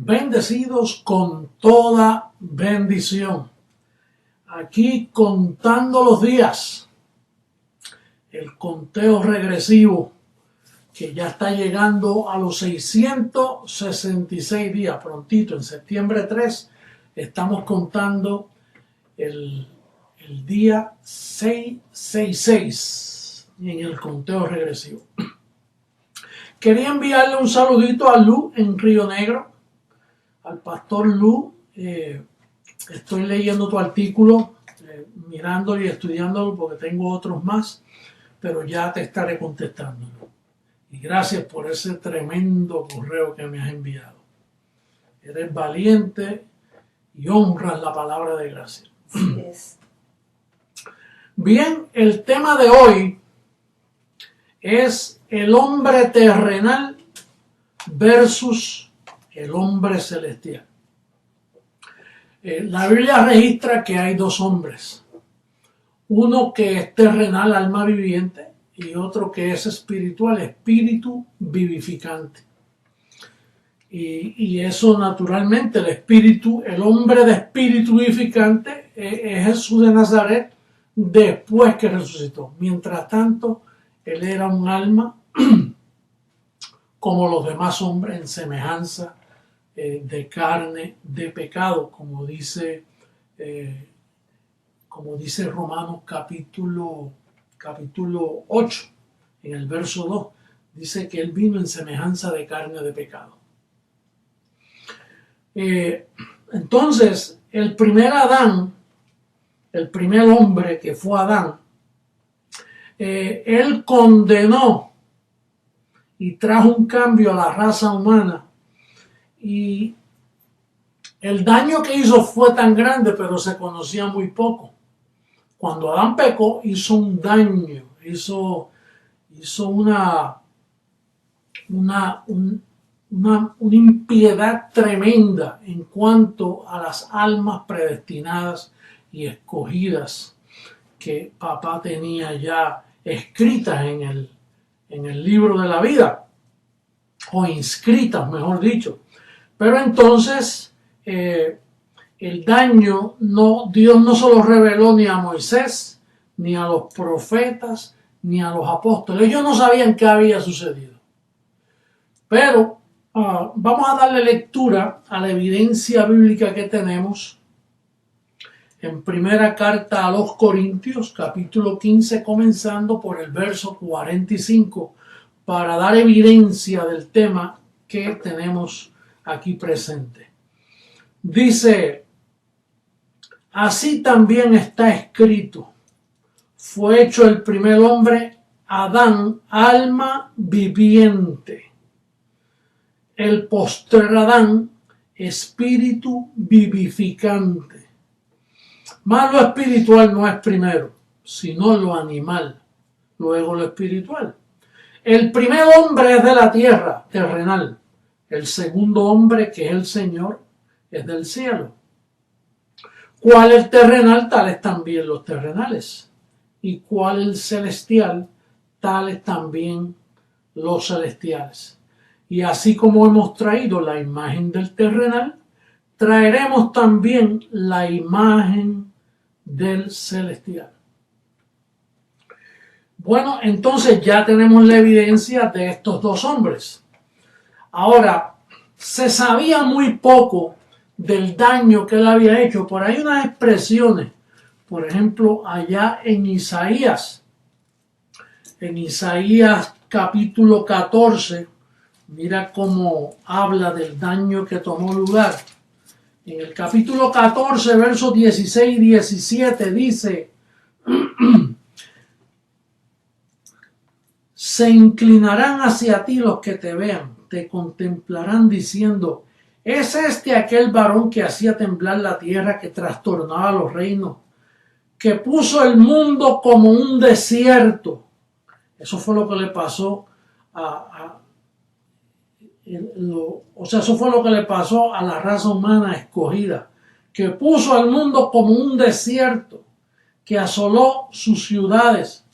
bendecidos con toda bendición. Aquí contando los días, el conteo regresivo que ya está llegando a los 666 días, prontito, en septiembre 3, estamos contando el día 666 en el conteo regresivo. Quería enviarle un saludito a Lu en Río Negro, al pastor Lu. Estoy leyendo tu artículo, mirándolo y estudiándolo porque tengo otros más, pero ya te estaré contestando. Y gracias por ese tremendo correo que me has enviado. Eres valiente y honras la palabra de gracia. Así es. Bien, el tema de hoy es el hombre terrenal versus el hombre celestial. La Biblia registra que hay dos hombres, uno que es terrenal, alma viviente, y otro que es espiritual, espíritu vivificante. Y eso naturalmente, el hombre de espíritu vivificante es Jesús de Nazaret después que resucitó. Mientras tanto, él era un alma como los demás hombres, en semejanza de carne, de pecado, como dice Romanos capítulo 8, en el verso 2, dice que él vino en semejanza de carne de pecado. Entonces, el primer Adán, el primer hombre que fue Adán, él condenó y trajo un cambio a la raza humana, y el daño que hizo fue tan grande, pero se conocía muy poco. Cuando Adán pecó, hizo un daño, hizo una impiedad tremenda en cuanto a las almas predestinadas y escogidas que papá tenía ya escritas en el libro de la vida, o inscritas, mejor dicho. Pero entonces el daño, Dios no se lo reveló ni a Moisés, ni a los profetas, ni a los apóstoles. Ellos no sabían qué había sucedido. Pero vamos a darle lectura a la evidencia bíblica que tenemos en primera carta a los Corintios, capítulo 15, comenzando por el verso 45, para dar evidencia del tema que tenemos aquí presente. Dice: así también está escrito, fue hecho el primer hombre, Adán, alma viviente; el postrer Adán, espíritu vivificante. Mas lo espiritual no es primero, sino lo animal, luego lo espiritual. El primer hombre es de la tierra, terrenal. El segundo hombre, que es el Señor, es del cielo. ¿Cuál el terrenal? Tales también los terrenales. ¿Y cuál el celestial? Tales también los celestiales. Y así como hemos traído la imagen del terrenal, traeremos también la imagen del celestial. Bueno, entonces ya tenemos la evidencia de estos dos hombres. Ahora, se sabía muy poco del daño que él había hecho. Por ahí unas expresiones, por ejemplo, allá en Isaías capítulo 14, mira cómo habla del daño que tomó lugar. En el capítulo 14, versos 16 y 17 dice: se inclinarán hacia ti los que te vean, te contemplarán diciendo: ¿es este aquel varón que hacía temblar la tierra, que trastornaba los reinos, que puso el mundo como un desierto? Eso fue lo que le pasó eso fue lo que le pasó a la raza humana escogida, que puso al mundo como un desierto, que asoló sus ciudades,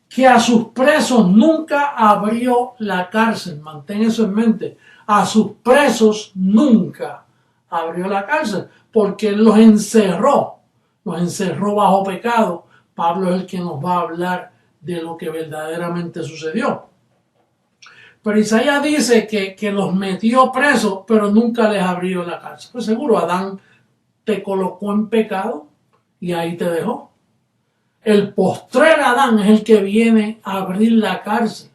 que a sus presos nunca abrió la cárcel. Mantén eso en mente. A sus presos nunca abrió la cárcel, porque él los encerró bajo pecado. Pablo es el que nos va a hablar de lo que verdaderamente sucedió. Pero Isaías dice que los metió presos, pero nunca les abrió la cárcel. Pues seguro Adán te colocó en pecado y ahí te dejó. El postrer Adán es el que viene a abrir la cárcel.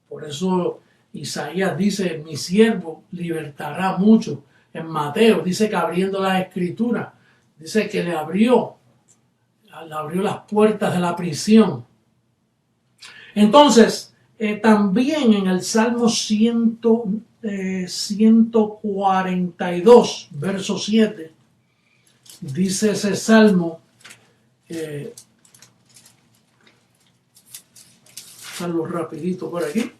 Por eso Isaías dice, mi siervo libertará mucho. En Mateo dice que abriendo las escrituras, dice que le abrió las puertas de la prisión. Entonces, también en el Salmo 142, verso 7, dice ese Salmo, salgo rapidito por aquí.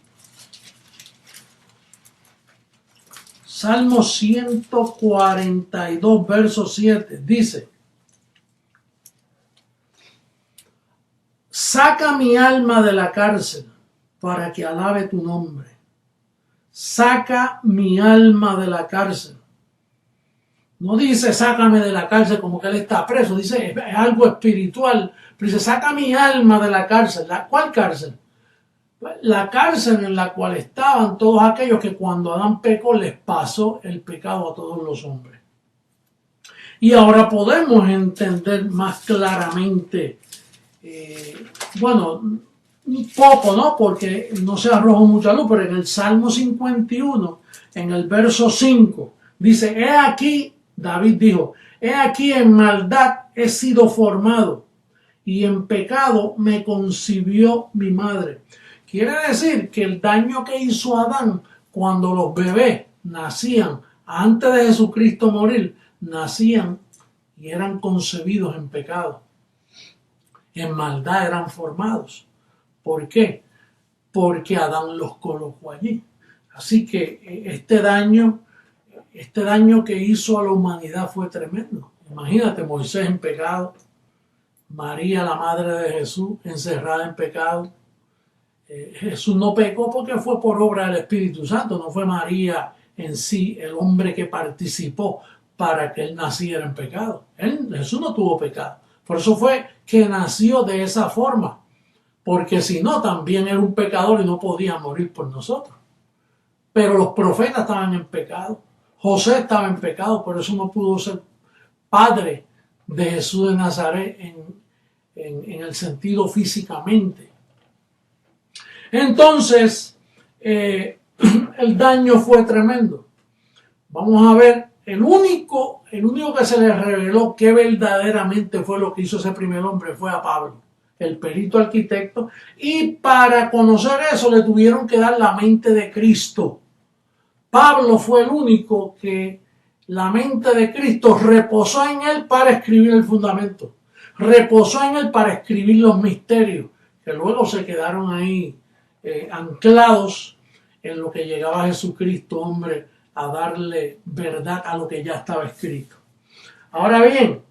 Salmo 142, verso 7, dice: saca mi alma de la cárcel para que alabe tu nombre. Saca mi alma de la cárcel. No dice sácame de la cárcel como que él está preso, dice es algo espiritual, pero dice saca mi alma de la cárcel. ¿Cuál cárcel? La cárcel en la cual estaban todos aquellos que cuando Adán pecó les pasó el pecado a todos los hombres. Y ahora podemos entender más claramente, un poco, ¿no? Porque no se arrojó mucha luz, pero en el Salmo 51, en el verso 5, dice, he aquí, David dijo, he aquí en maldad he sido formado y en pecado me concibió mi madre. Quiere decir que el daño que hizo Adán cuando los bebés nacían antes de Jesucristo morir, nacían y eran concebidos en pecado. En maldad eran formados. ¿Por qué? Porque Adán los colocó allí. Así que este daño que hizo a la humanidad fue tremendo. Imagínate, Moisés en pecado, María, la madre de Jesús, encerrada en pecado. Jesús no pecó porque fue por obra del Espíritu Santo, no fue María en sí el hombre que participó para que él naciera en pecado. Jesús no tuvo pecado. Por eso fue que nació de esa forma, porque si no también era un pecador y no podía morir por nosotros. Pero los profetas estaban en pecado, José estaba en pecado, por eso no pudo ser padre de Jesús de Nazaret en el sentido físicamente. Entonces, el daño fue tremendo. Vamos a ver, el único que se le reveló que verdaderamente fue lo que hizo ese primer hombre fue a Pablo, el perito arquitecto, y para conocer eso le tuvieron que dar la mente de Cristo. Pablo fue el único que la mente de Cristo reposó en él para escribir el fundamento, reposó en él para escribir los misterios, que luego se quedaron ahí anclados en lo que llegaba Jesucristo, hombre, a darle verdad a lo que ya estaba escrito. Ahora bien,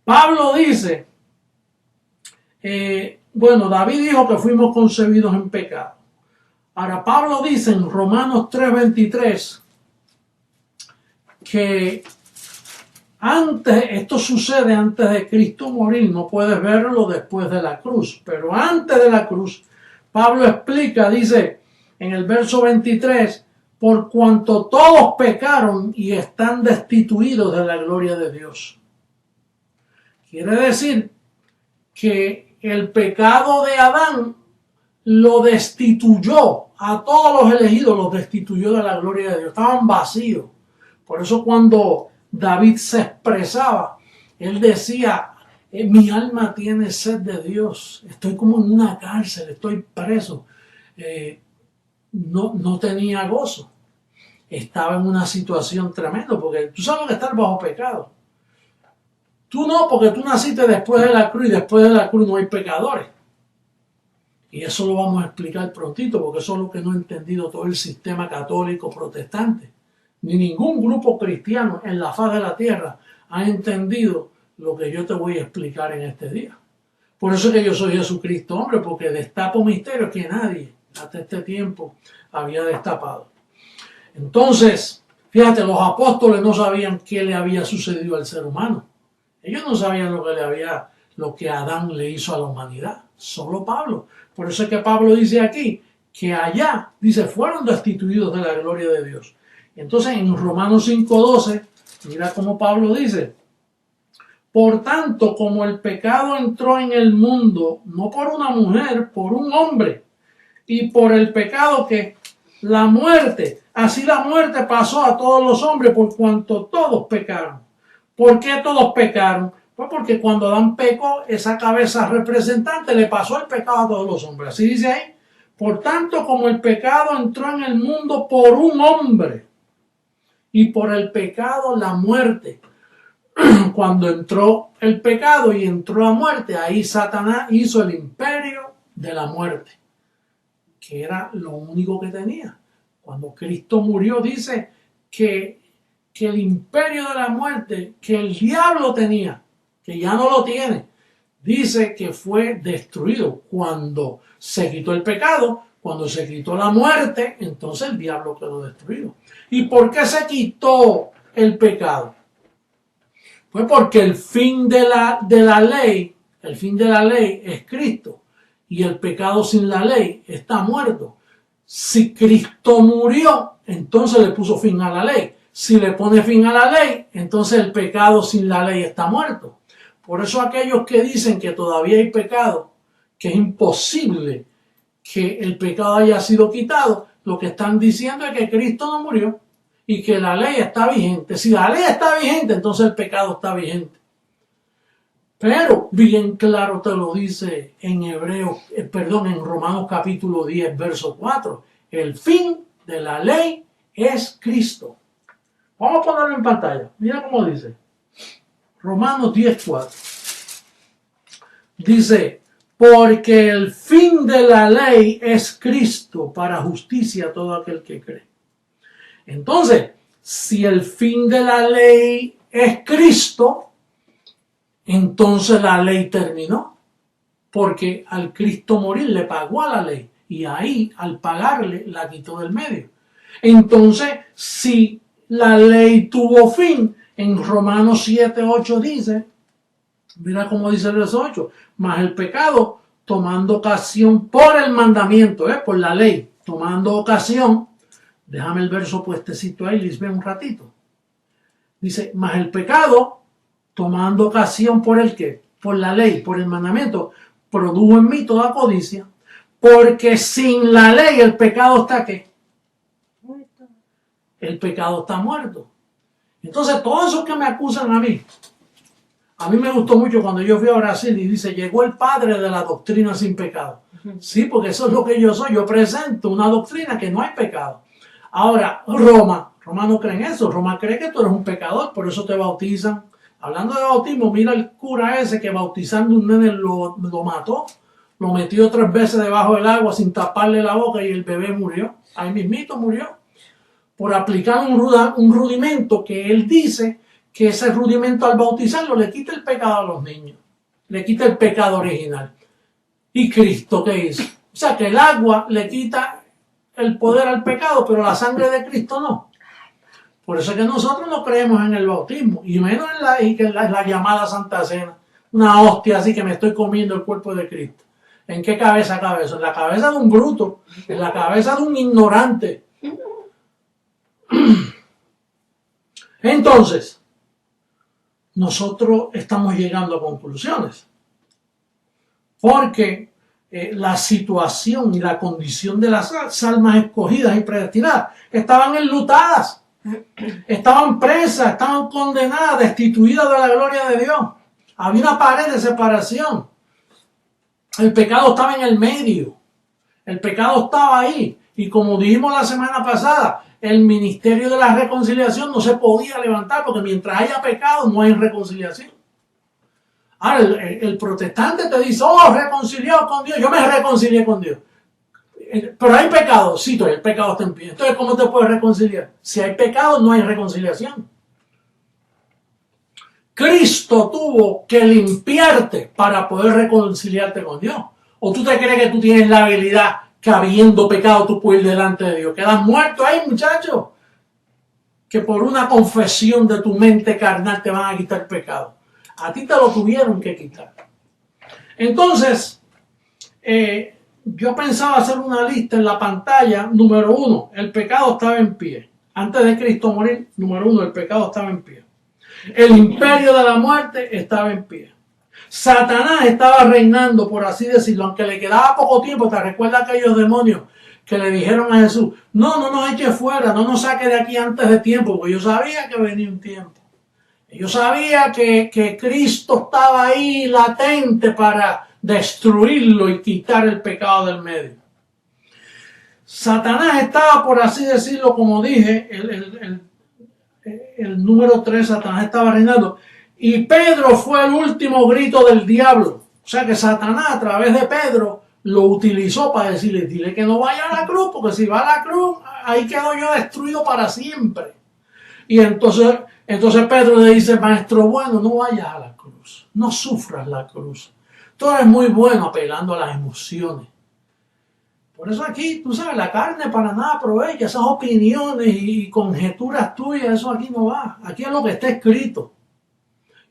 Pablo dice, David dijo que fuimos concebidos en pecado. Ahora Pablo dice en Romanos 3:23 que esto sucede antes de Cristo morir, no puedes verlo después de la cruz, pero antes de la cruz, Pablo explica, dice en el verso 23, por cuanto todos pecaron y están destituidos de la gloria de Dios. Quiere decir que el pecado de Adán lo destituyó, a todos los elegidos los destituyó de la gloria de Dios, estaban vacíos. Por eso cuando David se expresaba, él decía, mi alma tiene sed de Dios, estoy como en una cárcel, estoy preso. No tenía gozo, estaba en una situación tremenda, porque tú sabes que estar bajo pecado. Tú no, porque tú naciste después de la cruz y después de la cruz no hay pecadores. Y eso lo vamos a explicar prontito, porque eso es lo que no ha entendido todo el sistema católico protestante. Ni ningún grupo cristiano en la faz de la tierra ha entendido lo que yo te voy a explicar en este día. Por eso es que yo soy Jesucristo, hombre, porque destapo misterios que nadie hasta este tiempo había destapado. Entonces, fíjate, los apóstoles no sabían qué le había sucedido al ser humano. Ellos no sabían lo que Adán le hizo a la humanidad. Solo Pablo. Por eso es que Pablo dice aquí que allá, dice, fueron destituidos de la gloria de Dios. Entonces, en Romanos 5:12, mira cómo Pablo dice: por tanto, como el pecado entró en el mundo, no por una mujer, por un hombre, y por el pecado que la muerte, así la muerte pasó a todos los hombres por cuanto todos pecaron. ¿Por qué todos pecaron? Pues porque cuando Adán pecó, esa cabeza representante le pasó el pecado a todos los hombres. Así dice ahí. Por tanto, como el pecado entró en el mundo por un hombre, y por el pecado la muerte. Cuando entró el pecado y entró la muerte, ahí Satanás hizo el imperio de la muerte, que era lo único que tenía. Cuando Cristo murió, dice que el imperio de la muerte que el diablo tenía, que ya no lo tiene, dice que fue destruido. Cuando se quitó el pecado, cuando se quitó la muerte, entonces el diablo quedó destruido. ¿Y por qué se quitó el pecado? Fue porque el fin de la ley es Cristo, y el pecado sin la ley está muerto. Si Cristo murió, entonces le puso fin a la ley. Si le pone fin a la ley, entonces el pecado sin la ley está muerto. Por eso aquellos que dicen que todavía hay pecado, que es imposible que el pecado haya sido quitado, lo que están diciendo es que Cristo no murió y que la ley está vigente. Si la ley está vigente, entonces el pecado está vigente. Pero bien claro te lo dice en Romanos capítulo 10, verso 4. El fin de la ley es Cristo. Vamos a ponerlo en pantalla. Mira cómo dice. Romanos 10, 4. Dice: porque el fin de la ley es Cristo para justicia a todo aquel que cree. Entonces, si el fin de la ley es Cristo, entonces la ley terminó, porque al Cristo morir le pagó a la ley, y ahí al pagarle la quitó del medio. Entonces, si la ley tuvo fin, en Romanos 7, 8 dice, mira cómo dice el verso 8, mas el pecado tomando ocasión por el mandamiento, por la ley, tomando ocasión, déjame el verso puestecito ahí, les veo un ratito. Dice, mas el pecado tomando ocasión por el qué, por la ley, por el mandamiento, produjo en mí toda codicia, porque sin la ley el pecado está ¿qué? Muerto. El pecado está muerto. Entonces todos esos que me acusan a mí me gustó mucho cuando yo fui a Brasil y dice, llegó el padre de la doctrina sin pecado. Sí, porque eso es lo que yo soy, yo presento una doctrina que no hay pecado. Ahora, Roma no cree en eso, Roma cree que tú eres un pecador, por eso te bautizan. Hablando de bautismo, mira el cura ese que bautizando un nene lo mató, lo metió 3 veces debajo del agua sin taparle la boca y el bebé murió, ahí mismito murió, por aplicar un rudimento que él dice que ese rudimento al bautizarlo le quita el pecado a los niños, le quita el pecado original. ¿Y Cristo qué hizo? O sea que el agua le quita el poder al pecado, pero la sangre de Cristo no. Por eso es que nosotros no creemos en el bautismo, y menos en la llamada Santa Cena, una hostia así que me estoy comiendo el cuerpo de Cristo. ¿En qué cabeza cabe eso? En la cabeza de un bruto, en la cabeza de un ignorante. Entonces, nosotros estamos llegando a conclusiones, porque la situación y la condición de las almas escogidas y predestinadas estaban enlutadas, estaban presas, estaban condenadas, destituidas de la gloria de Dios. Había una pared de separación. El pecado estaba en el medio, el pecado estaba ahí, y como dijimos la semana pasada, el ministerio de la reconciliación no se podía levantar, porque mientras haya pecado no hay reconciliación. Ahora el protestante te dice, reconciliado con Dios, yo me reconcilié con Dios. Pero hay pecado, sí, el pecado está en pie. Entonces, ¿cómo te puedes reconciliar? Si hay pecado, no hay reconciliación. Cristo tuvo que limpiarte para poder reconciliarte con Dios. ¿O tú te crees que tú tienes la habilidad que habiendo pecado tú puedes ir delante de Dios? Quedas muerto ahí, muchacho. que por una confesión de tu mente carnal te van a quitar el pecado. A ti te lo tuvieron que quitar. Entonces, yo pensaba hacer una lista en la pantalla. Número 1, el pecado estaba en pie. Antes de Cristo morir, número 1, el pecado estaba en pie. El imperio de la muerte estaba en pie. Satanás estaba reinando, por así decirlo, aunque le quedaba poco tiempo. ¿Te recuerdas aquellos demonios que le dijeron a Jesús, no nos eche fuera, no nos saque de aquí antes de tiempo? Porque yo sabía que venía un tiempo. Yo sabía que Cristo estaba ahí latente para destruirlo y quitar el pecado del medio. Satanás estaba, por así decirlo, como dije, el número 3, Satanás estaba reinando. Y Pedro fue el último grito del diablo. O sea que Satanás, a través de Pedro, lo utilizó para decirle, dile que no vaya a la cruz, porque si va a la cruz, ahí quedo yo destruido para siempre. Y entonces Pedro le dice, maestro bueno, no vayas a la cruz, no sufras la cruz. Tú eres muy bueno apelando a las emociones. Por eso aquí, tú sabes, la carne para nada aprovecha. Esas opiniones y conjeturas tuyas, eso aquí no va. Aquí es lo que está escrito.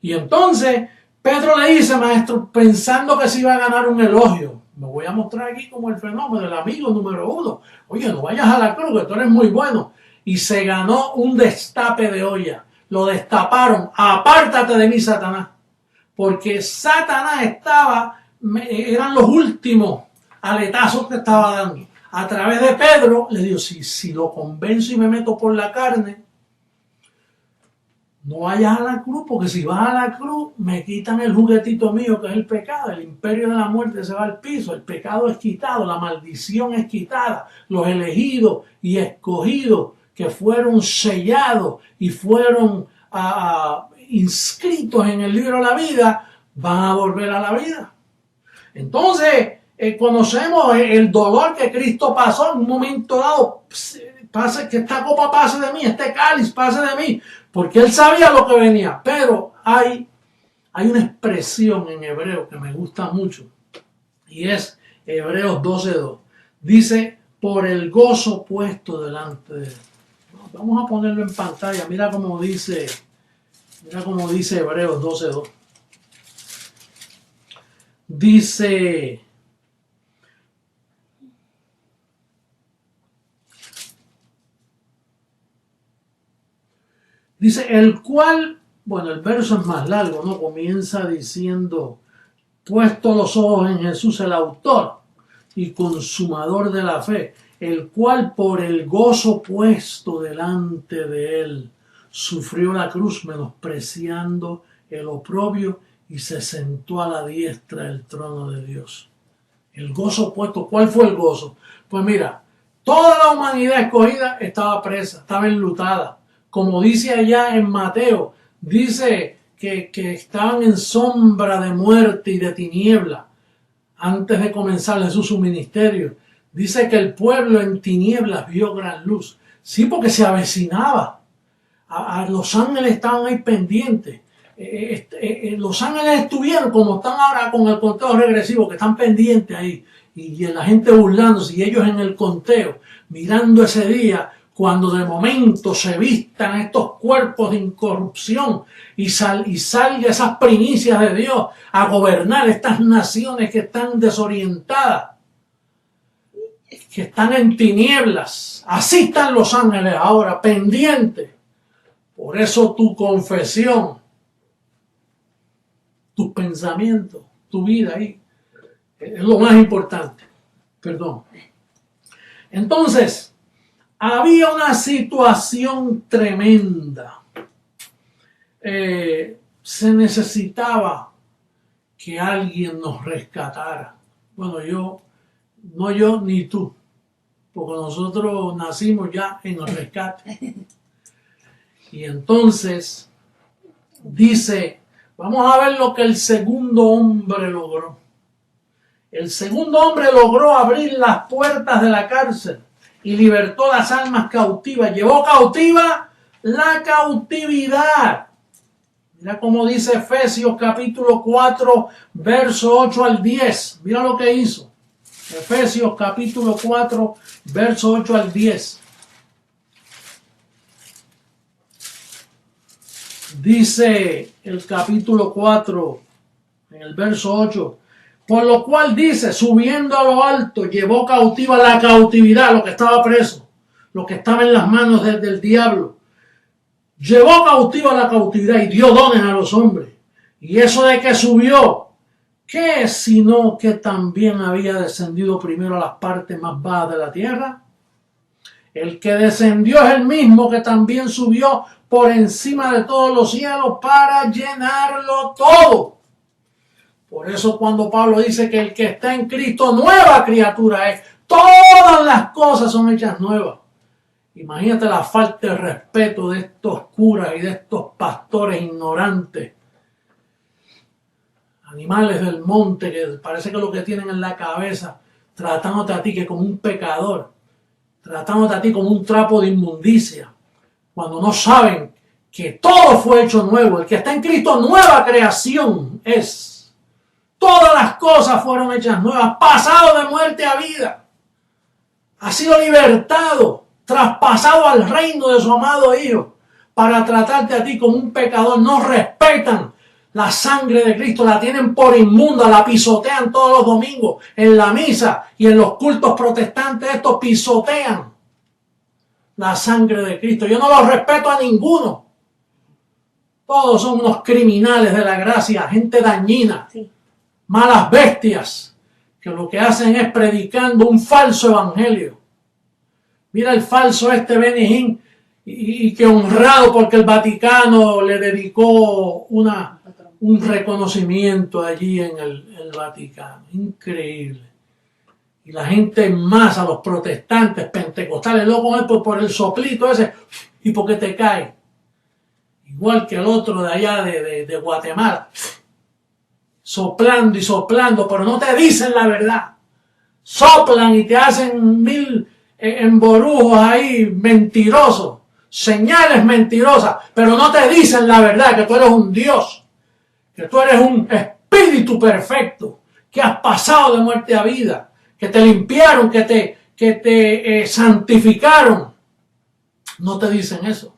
Y entonces Pedro le dice, maestro, pensando que se iba a ganar un elogio, me voy a mostrar aquí como el fenómeno del amigo número 1. Oye, no vayas a la cruz, que tú eres muy bueno. Y se ganó un destape de olla. Lo destaparon. Apártate de mí, Satanás. Porque Satanás eran los últimos aletazos que estaba dando. A través de Pedro le digo, si lo convenzo y me meto por la carne, no vayas a la cruz, porque si vas a la cruz me quitan el juguetito mío que es el pecado. El imperio de la muerte se va al piso, el pecado es quitado, la maldición es quitada. Los elegidos y escogidos que fueron sellados y fueron inscritos en el libro de la vida van a volver a la vida. Entonces conocemos el dolor que Cristo pasó en un momento dado. Que esta copa pase de mí, este cáliz pase de mí, porque él sabía lo que venía. Pero hay una expresión en hebreo que me gusta mucho, y es Hebreos 12:2. Dice, por el gozo puesto delante de él. Vamos a ponerlo en pantalla. Mira cómo dice Hebreos 12:2. Dice, el cual, bueno, el verso es más largo, ¿no? Comienza diciendo, puesto los ojos en Jesús, el autor y consumador de la fe, el cual por el gozo puesto delante de él sufrió la cruz, menospreciando el oprobio, y se sentó a la diestra del trono de Dios. El gozo puesto, ¿cuál fue el gozo? Pues mira, toda la humanidad escogida estaba presa, estaba enlutada. Como dice allá en Mateo, dice que estaban en sombra de muerte y de tiniebla antes de comenzar Jesús su ministerio. Dice que el pueblo en tinieblas vio gran luz. Sí, porque se avecinaba. Los ángeles estaban ahí pendientes. Los ángeles estuvieron como están ahora con el conteo regresivo, que están pendientes ahí. Y la gente burlándose, y ellos en el conteo, mirando ese día, cuando de momento se vistan estos cuerpos de incorrupción y salga esas primicias de Dios a gobernar estas naciones que están desorientadas, que están en tinieblas. Así están los ángeles ahora, pendientes. Por eso tu confesión, tus pensamientos, tu vida ahí, es lo más importante. Perdón. Entonces, había una situación tremenda. Se necesitaba que alguien nos rescatara. Bueno, no yo ni tú, porque nosotros nacimos ya en el rescate. Y entonces dice, vamos a ver lo que el segundo hombre logró. El segundo hombre logró abrir las puertas de la cárcel y libertó las almas cautivas. Llevó cautiva la cautividad. Mira cómo dice Efesios capítulo 4, verso 8 al 10. Mira lo que hizo. Efesios capítulo 4, verso 8 al 10. Dice el capítulo 4, en el verso 8, por lo cual dice, subiendo a lo alto, llevó cautiva la cautividad, lo que estaba preso, lo que estaba en las manos del diablo. Llevó cautiva la cautividad y dio dones a los hombres. Y eso de que subió, ¿qué es sino que también había descendido primero a las partes más bajas de la tierra? El que descendió es el mismo que también subió por encima de todos los cielos para llenarlo todo. Por eso cuando Pablo dice que el que está en Cristo, nueva criatura es. Todas las cosas son hechas nuevas. Imagínate la falta de respeto de estos curas y de estos pastores ignorantes. Animales del monte que parece que lo que tienen en la cabeza, tratándote a ti que como un pecador, tratándote a ti como un trapo de inmundicia, cuando no saben que todo fue hecho nuevo. El que está en Cristo, nueva creación es. Todas las cosas fueron hechas nuevas, pasado de muerte a vida. Ha sido libertado, traspasado al reino de su amado Hijo, para tratarte a ti como un pecador. No respetan la sangre de Cristo, la tienen por inmunda, la pisotean todos los domingos en la misa y en los cultos protestantes. Estos pisotean la sangre de Cristo. Yo no los respeto a ninguno. Todos son unos criminales de la gracia, gente dañina, sí, malas bestias, que lo que hacen es predicando un falso evangelio. Mira el falso Benny Hinn, y que honrado porque el Vaticano le dedicó un reconocimiento allí en el Vaticano. Increíble. Y la gente en masa, los protestantes, pentecostales, locos por el soplito ese, y porque te cae. Igual que el otro de allá de Guatemala, soplando y soplando, pero no te dicen la verdad. Soplan y te hacen mil emborujos ahí mentirosos, señales mentirosas, pero no te dicen la verdad, que tú eres un Dios, que tú eres un espíritu perfecto, que has pasado de muerte a vida, que te limpiaron, que te santificaron. No te dicen eso.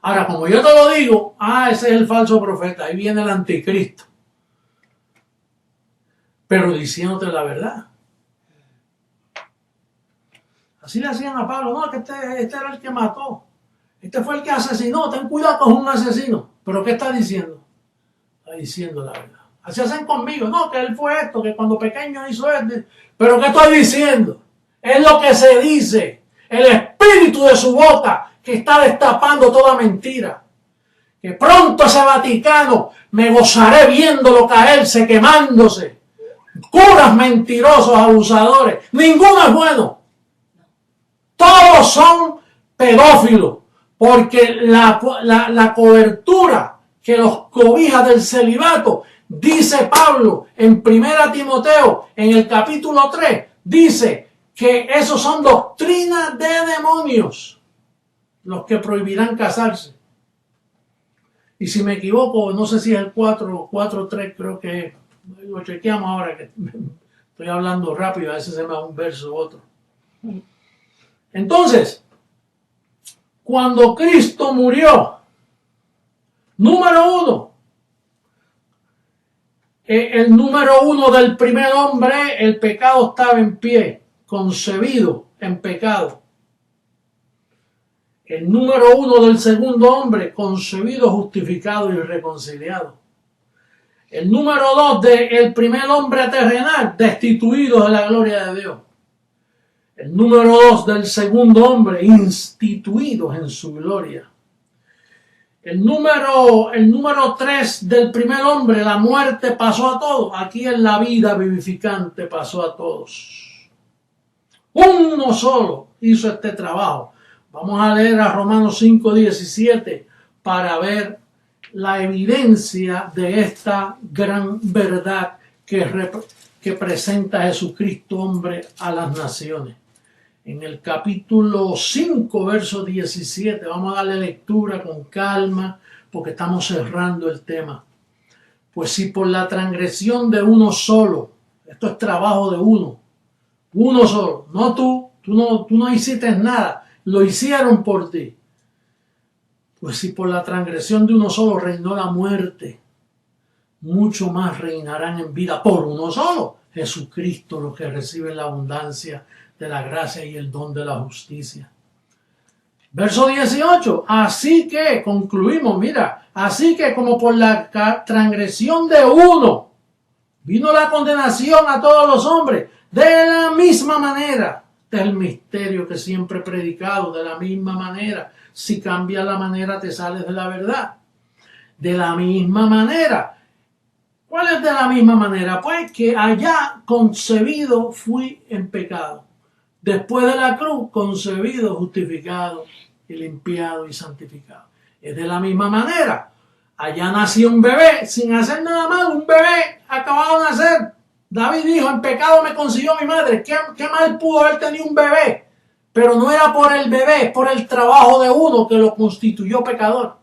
Ahora, como yo te lo digo, ese es el falso profeta, ahí viene el anticristo, pero diciéndote la verdad. Así le hacían a Pablo, no, que este era el que mató, este fue el que asesinó, ten cuidado con un asesino. ¿Pero qué está diciendo? Está diciendo la verdad. Así hacen conmigo, no, que él fue esto, que cuando pequeño hizo esto. ¿Pero qué estoy diciendo? Es lo que se dice, el espíritu de su boca que está destapando toda mentira. Que pronto ese Vaticano me gozaré viéndolo caerse, quemándose. Curas mentirosos, abusadores, ninguno es bueno. Todos son pedófilos, porque la cobertura que los cobija del celibato, dice Pablo en 1 Timoteo, en el capítulo 3, dice que esos son doctrinas de demonios, los que prohibirán casarse. Y si me equivoco, no sé si es el 4.3, creo que lo chequeamos ahora, que estoy hablando rápido, a veces se me va un verso u otro. Entonces, cuando Cristo murió, número uno, el número uno del primer hombre, el pecado estaba en pie, concebido en pecado. El número uno del segundo hombre, concebido, justificado y reconciliado. El número dos del primer hombre terrenal, destituido de la gloria de Dios. El número 2 del segundo hombre, instituidos en su gloria. El número 3 del primer hombre, la muerte pasó a todos. Aquí en la vida vivificante pasó a todos. Uno solo hizo este trabajo. Vamos a leer a Romanos 5:17 para ver la evidencia de esta gran verdad que presenta Jesucristo, hombre, a las naciones. En el capítulo 5, verso 17, vamos a darle lectura con calma porque estamos cerrando el tema. Pues si por la transgresión de uno solo, esto es trabajo de uno solo, no tú no hiciste nada, lo hicieron por ti. Pues si por la transgresión de uno solo reinó la muerte, mucho más reinarán en vida por uno solo, Jesucristo, los que reciben la abundancia de la gracia y el don de la justicia. Verso 18, así que, concluimos, mira, así que como por la transgresión de uno vino la condenación a todos los hombres, de la misma manera, este es el misterio que siempre he predicado, de la misma manera, si cambias la manera te sales de la verdad, de la misma manera. ¿Cuál es de la misma manera? Pues que allá concebido fui en pecado. Después de la cruz, concebido, justificado y limpiado y santificado. Es de la misma manera. Allá nació un bebé sin hacer nada mal, un bebé acabado de nacer. David dijo, en pecado me concibió mi madre. ¿Qué mal pudo haber tenido un bebé? Pero no era por el bebé, es por el trabajo de uno que lo constituyó pecador.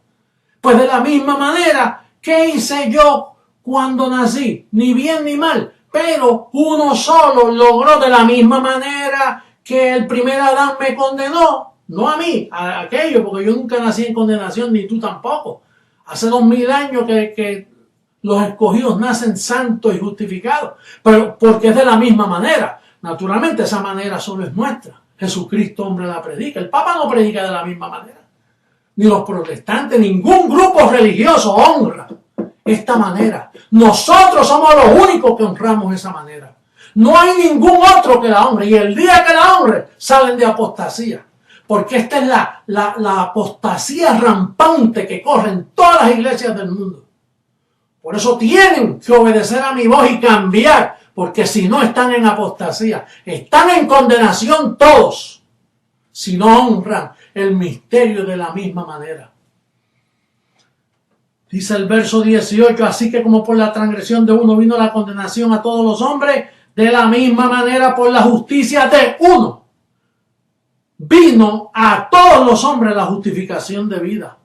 Pues de la misma manera, ¿qué hice yo cuando nací? Ni bien ni mal. Pero uno solo logró de la misma manera que el primer Adán me condenó, no a mí, a aquello, porque yo nunca nací en condenación, ni tú tampoco. Hace 2000 años que los escogidos nacen santos y justificados, pero porque es de la misma manera. Naturalmente esa manera solo es nuestra. Jesucristo, hombre, la predica. El Papa no predica de la misma manera. Ni los protestantes, ningún grupo religioso honra esta manera. Nosotros somos los únicos que honramos esa manera. No hay ningún otro que la honre. Y el día que la honre, salen de apostasía. Porque esta es la apostasía rampante que corre en todas las iglesias del mundo. Por eso tienen que obedecer a mi voz y cambiar. Porque si no, están en apostasía. Están en condenación todos. Si no honran el misterio de la misma manera. Dice el verso 18, así que como por la transgresión de uno vino la condenación a todos los hombres, de la misma manera por la justicia de uno vino a todos los hombres la justificación de vida.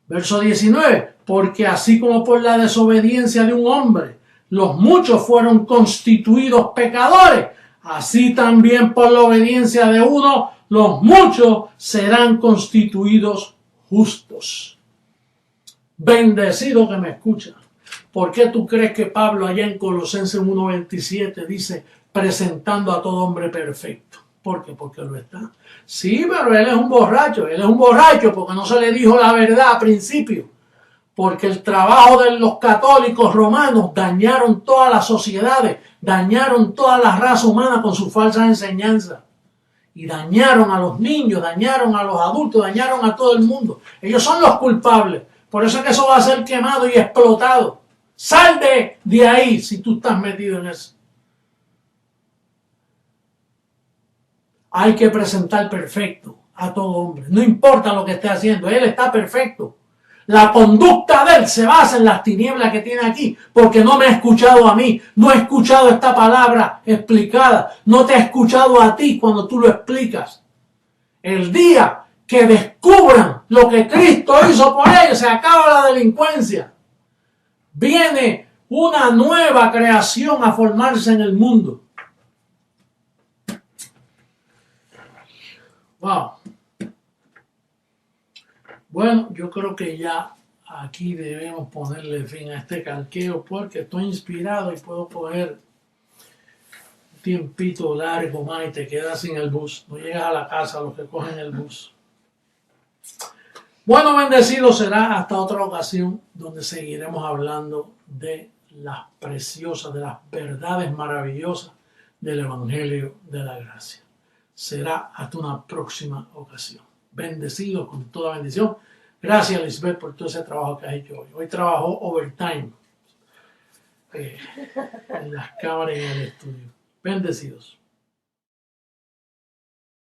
Verso 19, porque así como por la desobediencia de un hombre los muchos fueron constituidos pecadores, así también por la obediencia de uno los muchos serán constituidos justos. Bendecido que me escucha. ¿Por qué tú crees que Pablo allá en Colosenses 1:27 dice presentando a todo hombre perfecto? ¿Por qué? Porque lo está. Sí, pero él es un borracho. Él es un borracho porque no se le dijo la verdad al principio. Porque el trabajo de los católicos romanos dañaron todas las sociedades, dañaron toda la raza humana con sus falsas enseñanzas. Y dañaron a los niños, dañaron a los adultos, dañaron a todo el mundo. Ellos son los culpables. Por eso es que eso va a ser quemado y explotado. Sal de ahí si tú estás metido en eso. Hay que presentar perfecto a todo hombre. No importa lo que esté haciendo, él está perfecto. La conducta de él se basa en las tinieblas que tiene aquí, porque no me ha escuchado a mí, no he escuchado esta palabra explicada, no te ha escuchado a ti cuando tú lo explicas. El día que descubran lo que Cristo hizo por ellos, se acaba la delincuencia. Viene una nueva creación a formarse en el mundo. Wow. Bueno, yo creo que ya aquí debemos ponerle fin a este calqueo porque estoy inspirado y puedo coger un tiempito largo más y te quedas sin el bus. No llegas a la casa los que cogen el bus. Bueno, bendecido será hasta otra ocasión donde seguiremos hablando de las preciosas, de las verdades maravillosas del Evangelio de la Gracia. Será hasta una próxima ocasión. Bendecido con toda bendición. Gracias, Lisbeth, por todo ese trabajo que has hecho hoy. Hoy trabajó overtime en las cámaras y en el estudio. Bendecidos.